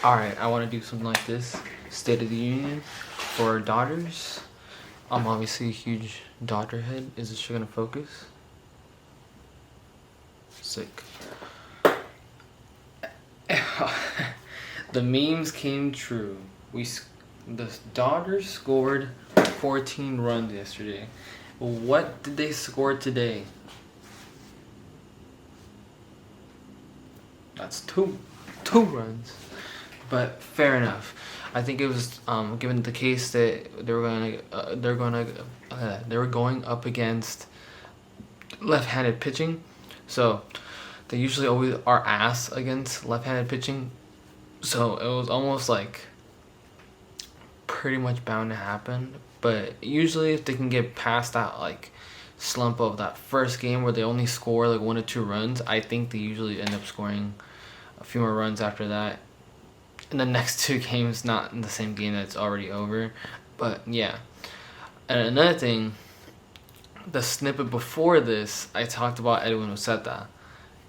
Alright, I want to do something like this. State of the Union for Doyers. I'm obviously a huge Dodger head. Is this shit gonna focus? Sick. The memes came true. The Dodgers scored 14 runs yesterday. What did they score today? That's two runs. But fair enough. I think it was given the case that they were going up against left-handed pitching, so they usually always are ass against left-handed pitching. So it was almost like pretty much bound to happen. But usually, if they can get past that like slump of that first game where they only score like 1 or 2 runs, I think they usually end up scoring a few more runs after that in the next 2 games, not in the same game that's already over. But yeah. And another thing, the snippet before this, I talked about Edwin Uceta.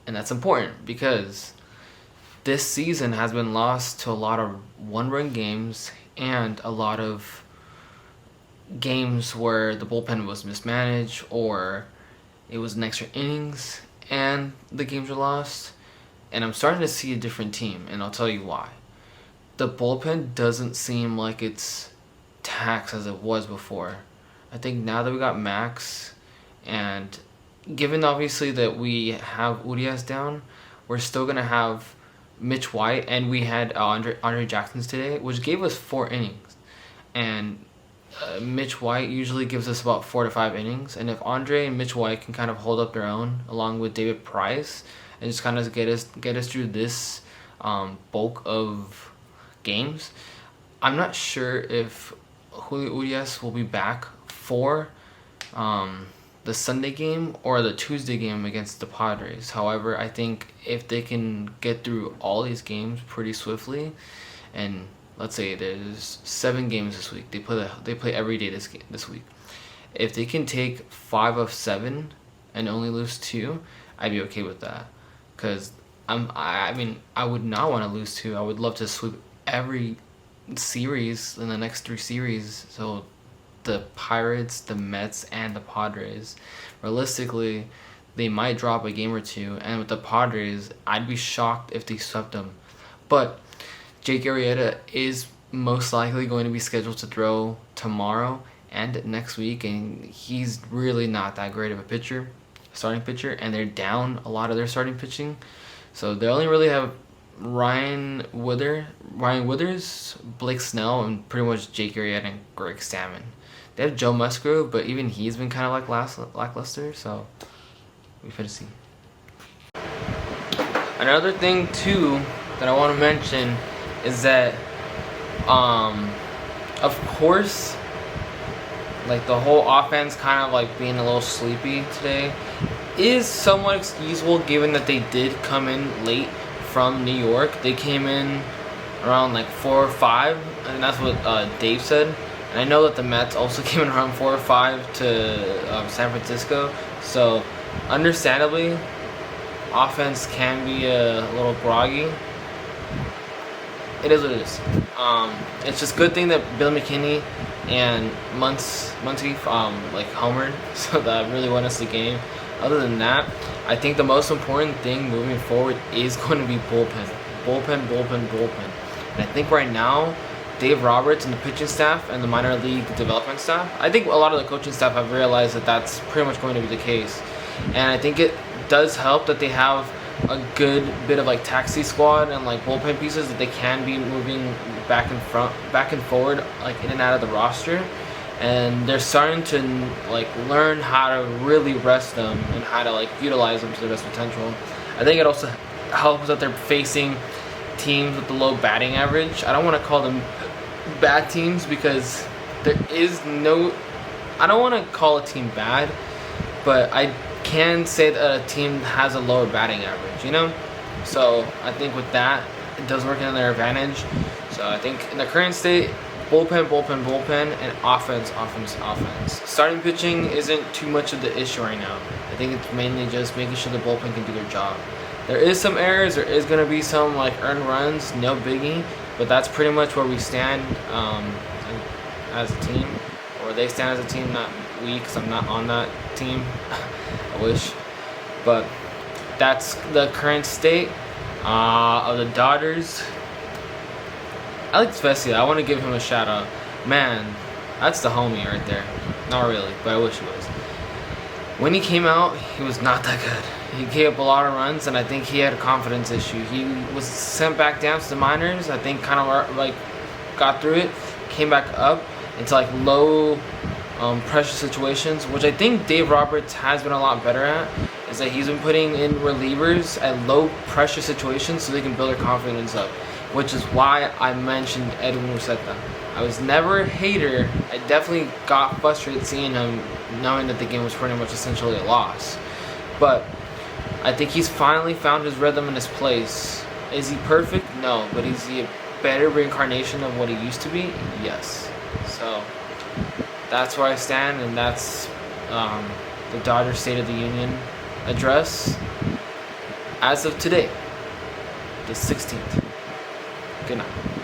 And that's important because this season has been lost to a lot of 1-run games and a lot of games where the bullpen was mismanaged or it was an extra innings and the games were lost. And I'm starting to see a different team, and I'll tell you why. The bullpen doesn't seem like it's taxed as it was before. I think now that we got Max, and given obviously that we have Urias down, we're still going to have Mitch White, and we had Andre Jackson's today, which gave us 4 innings. And Mitch White usually gives us about 4 to 5 innings. And if Andre and Mitch White can kind of hold up their own, along with David Price, and just kind of get us through this bulk of games, I'm not sure if Julio Urias will be back for the Sunday game or the Tuesday game against the Padres. However, I think if they can get through all these games pretty swiftly, and let's say there's 7 games this week, they play every day this week. If they can take 5 of 7 and only lose 2, I'd be okay with that. Because I would not want to lose 2. I would love to sweep every series in the next 3 series. So the Pirates, the Mets, and the Padres. Realistically, they might drop a game or 2. And with the Padres, I'd be shocked if they swept them. But Jake Arrieta is most likely going to be scheduled to throw tomorrow and next week. And he's really not that great of a starting pitcher, and they're down a lot of their starting pitching. So they only really have Ryan Withers, Blake Snell, and pretty much Jake Arrieta and Greg Salmon. They have Joe Musgrove, but even he's been kind of like lackluster, so we finna see. Another thing too that I want to mention is that of course, like the whole offense kind of like being a little sleepy today is somewhat excusable given that they did come in late from New York. They came in around like 4 or 5, and that's what Dave said. And I know that the Mets also came in around 4 or 5 to San Francisco. So understandably, offense can be a little groggy. It is what it is. It's just a good thing that Bill McKinney and Muncy like homered, so that really won us the game. Other than that, I think the most important thing moving forward is going to be bullpen. And I think right now, Dave Roberts and the pitching staff and the minor league development staff, I think a lot of the coaching staff have realized that that's pretty much going to be the case. And I think it does help that they have a good bit of like taxi squad and like bullpen pieces that they can be moving back and forward, like in and out of the roster. And they're starting to like learn how to really rest them and how to like utilize them to their best potential. I think it also helps that they're facing teams with the low batting average. I don't want to call them bad teams because there is no, I don't want to call a team bad, but I can say that a team has a lower batting average, you know? So I think with that, it does work in their advantage. So I think in the current state, bullpen, and offense. Starting pitching isn't too much of the issue right now. I think it's mainly just making sure the bullpen can do their job. There is some errors. There is gonna be some like earned runs, no biggie. But that's pretty much where we stand as a team, or they stand as a team. Not we, because I'm not on that team. I wish, but that's the current state of the Doyers. Alex Vesia, I want to give him a shout out. Man, that's the homie right there. Not really, but I wish he was. When he came out, he was not that good. He gave up a lot of runs, and I think he had a confidence issue. He was sent back down to the minors. I think kind of like got through it, came back up into like low pressure situations, which I think Dave Roberts has been a lot better at. Is that he's been putting in relievers at low pressure situations so they can build their confidence up. Which is why I mentioned Edwin Musetta. I was never a hater. I definitely got frustrated seeing him, knowing that the game was pretty much essentially a loss. But I think he's finally found his rhythm and his place. Is he perfect? No. But is he a better reincarnation of what he used to be? Yes. So that's where I stand, and that's the Dodgers State of the Union address as of today, the 16th. Good night.